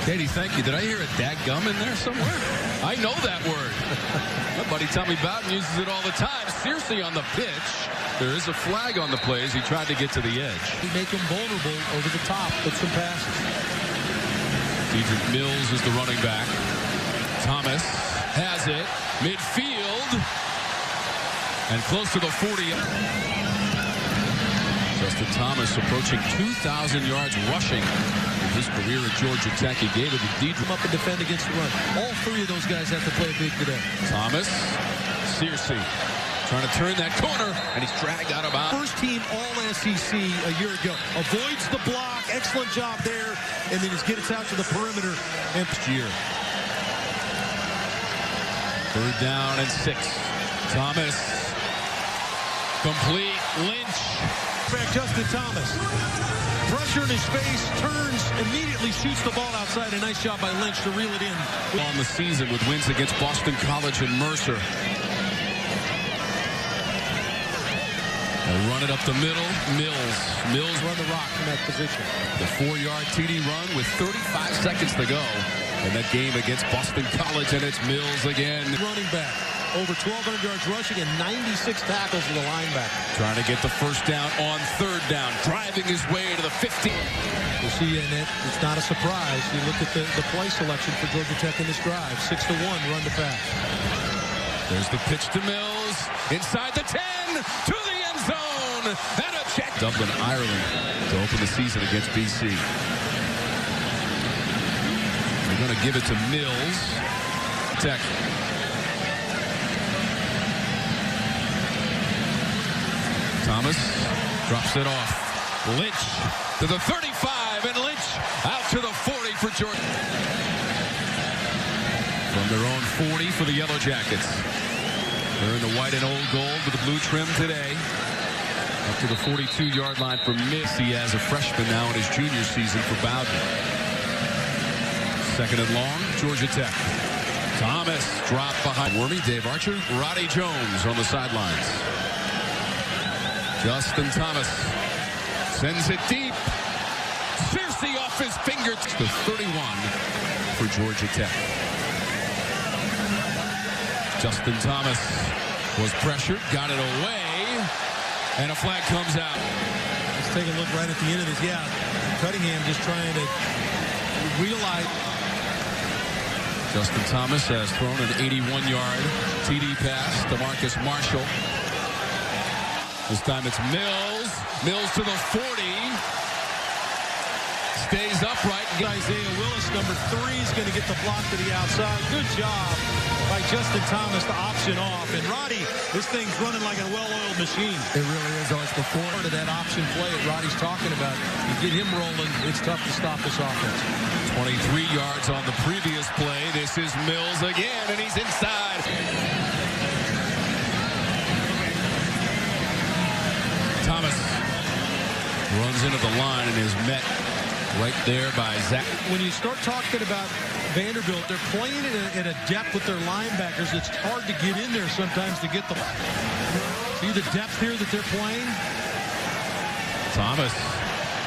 Katie, thank you. Did I hear a dadgum in there somewhere? I know that word. My buddy Tommy Bowden uses it all the time. Searcy on the pitch. There is a flag on the play as he tried to get to the edge. We make him vulnerable over the top with some passes. Dedrick Mills is the running back. Thomas has it. Midfield. And close to the 40. Justin Thomas approaching 2,000 yards rushing in his career at Georgia Tech. He gave it to Dedrick. Up and defend against the run. All three of those guys have to play big today. Thomas. Searcy trying to turn that corner, and he's dragged out of bounds. First team All-SEC a year ago. Avoids the block. Excellent job there. And then just gets out to the perimeter next year. 3rd down and 6. Thomas. Complete. Lynch. Back Justin Thomas. Pressure in his face. Turns. Immediately shoots the ball outside. A nice job by Lynch to reel it in. On the season with wins against Boston College and Mercer. They'll run it up the middle. Mills Run the rock in that position. The 4-yard TD run with 35 seconds to go. And that game against Boston College, and it's Mills again. Running back. Over 1,200 yards rushing and 96 tackles for the linebacker. Trying to get the first down on 3rd down. Driving his way to the 50. You see, and it's not a surprise. You look at the play selection for Georgia Tech in this drive. 6-1, run to pass. There's the pitch to Mills. Inside the 10. To the end zone. And a check. Dublin, Ireland to open the season against BC. They're going to give it to Mills. Tech. Thomas drops it off. Lynch to the 35, and Lynch out to the 40 for Georgia. From their own 40 for the Yellow Jackets. They're in the white and old gold with the blue trim today. Up to the 42-yard line for Missy as a freshman now in his junior season for Bowden. 2nd and long, Georgia Tech. Thomas dropped behind Wormy, Dave Archer, Roddy Jones on the sidelines. Justin Thomas sends it deep. Searcy off his fingertips to 31 for Georgia Tech. Justin Thomas was pressured, got it away, and a flag comes out. Let's take a look right at the end of this. Yeah, Cunningham just trying to realize. Justin Thomas has thrown an 81-yard TD pass to Marcus Marshall. This time it's Mills. Mills to the 40. Stays upright. Isaiah Willis, number 3, is going to get the block to the outside. Good job by Justin Thomas to option off. And Roddy, this thing's running like a well-oiled machine. It really is. It's before to that option play that Roddy's talking about. You get him rolling, it's tough to stop this offense. 23 yards on the previous play. This is Mills again, and he's inside. Thomas runs into the line and is met right there by Zach. When you start talking about Vanderbilt, they're playing at a depth with their linebackers. It's hard to get in there sometimes to get the... See the depth here that they're playing? Thomas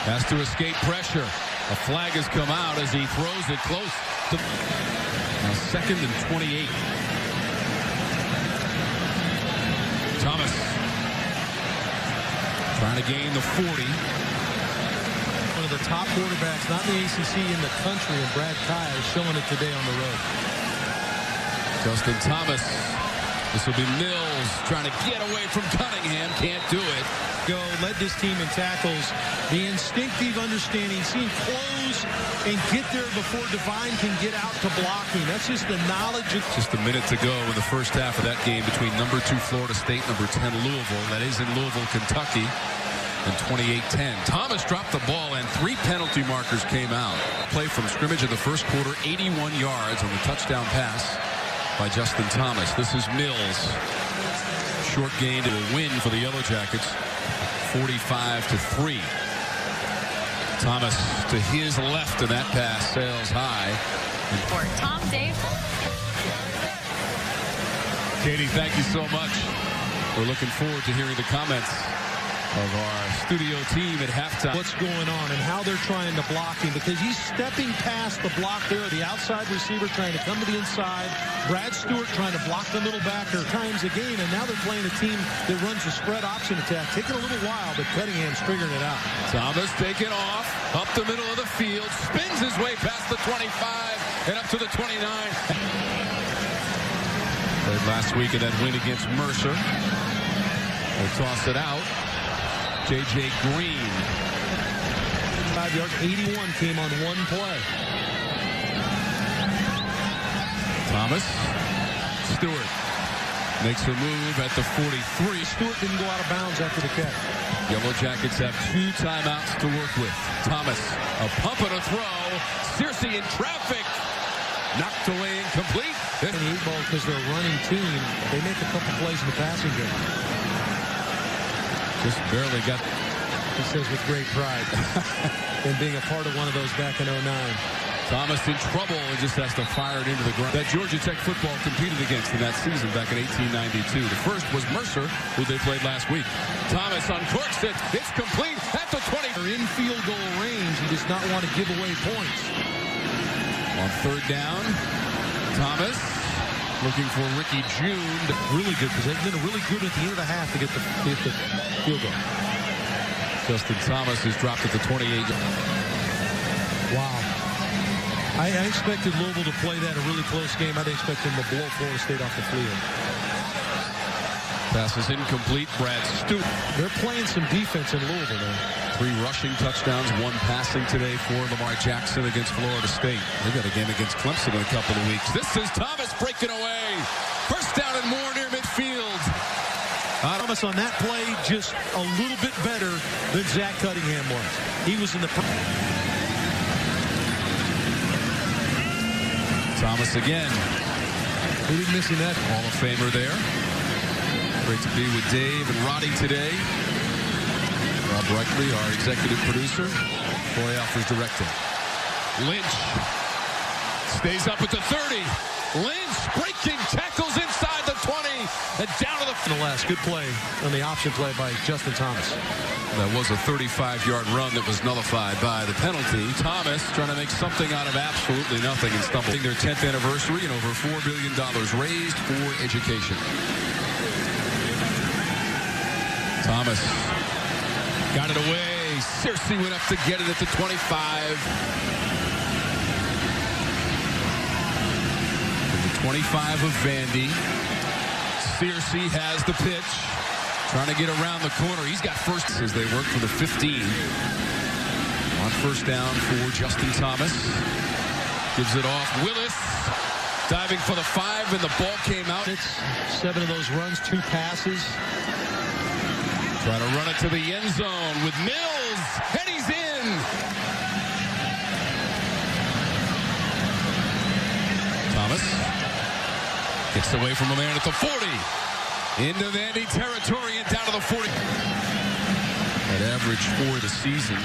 has to escape pressure. A flag has come out as he throws it close to... Now 2nd and 28. Thomas trying to gain the 40. One of the top quarterbacks, not in the ACC, in the country, and Brad Kye is showing it today on the road. Justin Thomas. This will be Mills trying to get away from Cunningham. Can't do it. Led this team in tackles. The instinctive understanding, seeing close and get there before Devine can get out to blocking. That's just the knowledge. Just a minute to go in the first half of that game between number 2 Florida State, number 10 Louisville. That is in Louisville, Kentucky. And 28-10. Thomas dropped the ball and 3 penalty markers came out. Play from scrimmage in the first quarter, 81 yards on the touchdown pass by Justin Thomas. This is Mills. Short gain to a win for the Yellow Jackets, 45-3. Thomas to his left, and that pass sails high. For Tom Dave. Katie, thank you so much. We're looking forward to hearing the comments of our studio team at halftime. What's going on and how they're trying to block him, because he's stepping past the block there. The outside receiver trying to come to the inside. Brad Stewart trying to block the middle backer times a game, and now they're playing a team that runs a spread option attack. Taking a little while, but Cunningham's figuring it out. Thomas taking off up the middle of the field, spins his way past the 25 and up to the 29. Played last week in that win against Mercer. They toss it out. J.J. Green. 5 yards, 81 came on one play. Thomas. Stewart makes a move at the 43. Stewart didn't go out of bounds after the catch. Yellow Jackets have 2 timeouts to work with. Thomas, a pump and a throw. Searcy in traffic. Knocked away incomplete. And the 8 ball, because they're a running team, they make a couple plays in the passing game. Just barely got. He says with great pride. And being a part of one of those back in 09. Thomas in trouble and just has to fire it into the ground. That Georgia Tech football competed against in that season back in 1892. The first was Mercer, who they played last week. Thomas uncorks it. It's complete at the 20. They're in field goal range. He does not want to give away points. On third down, Thomas looking for Ricky June. Really good, because they've been really good at the end of the half to get the field goal. Justin Thomas is dropped at the 28. Wow. I expected Louisville to play that a really close game. I didn't expect them to blow Florida State off the field. Pass is incomplete. Brad Stewart. They're playing some defense in Louisville now. 3 rushing touchdowns, 1 passing today for Lamar Jackson against Florida State. They got a game against Clemson in a couple of weeks. This is Thomas breaking away. First down and more near midfield. Thomas on that play just a little bit better than Zach Cunningham was. He was in the... Thomas again. He didn't miss him that. Hall of Famer there. Great to be with Dave and Roddy today. Rob Reichley, our executive producer. Troy Alford's directing. Lynch stays up at the 30. Lynch breaking tackles inside the 20 and down to the... Nonetheless, good play on the option play by Justin Thomas. That was a 35-yard run that was nullified by the penalty. Thomas trying to make something out of absolutely nothing and stumbling. Their 10th anniversary and over $4 billion raised for education. Thomas got it away. Searcy went up to get it at the 25. At the 25 of Vandy. Searcy has the pitch. Trying to get around the corner. He's got first as they work for the 15. On first down for Justin Thomas. Gives it off. Willis diving for the 5, and the ball came out. It's 7 of those runs, 2 passes. Trying to run it to the end zone with Mills, and he's in. Thomas gets away from a man at the 40. Into Vandy territory and down to the 40. That average for the season.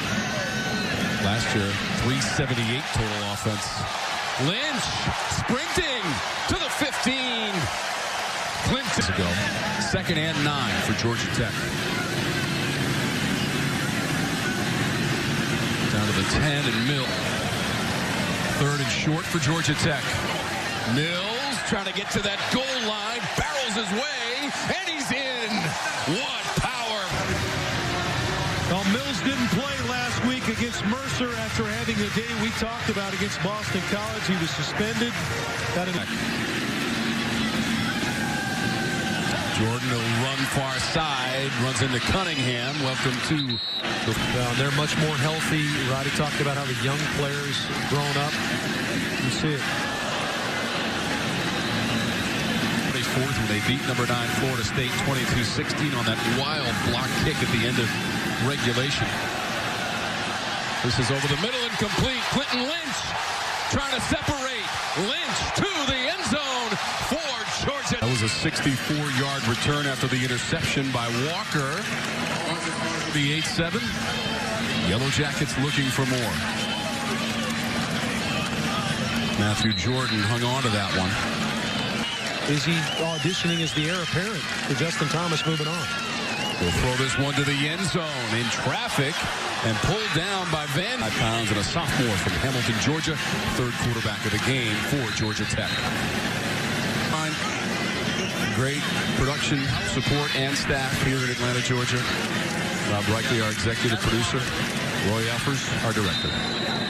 Last year, 378 total offense. Lynch sprinting to the 15. Clinton ago. 2nd and 9 for Georgia Tech. Down to the 10 and Mill. 3rd and short for Georgia Tech. Mills trying to get to that goal line. Barrels his way. And he's in. What power. Well, Mills didn't play last week against Mercer after having the day we talked about against Boston College. He was suspended. Jordan will run far side. Runs into Cunningham. Welcome to... Well, they're much more healthy. Roddy talked about how the young players grown up. You see it. 24th when they beat number 9 Florida State 22-16 on that wild block kick at the end of regulation. This is over the middle and complete. Clinton Lynch trying to separate. Lynch to the end zone for Georgia. That was a 64-yard return after the interception by Walker. The 8-7. Yellow Jackets looking for more. Matthew Jordan hung on to that one. Is he auditioning as the heir apparent for Justin Thomas moving on? Will throw this one to the end zone in traffic and pulled down by 5 pounds and a sophomore from Hamilton, Georgia. Third quarterback of the game for Georgia Tech. Great production, support, and staff here in Atlanta, Georgia. Rob Reichley, our executive producer. Roy Elfers, our director.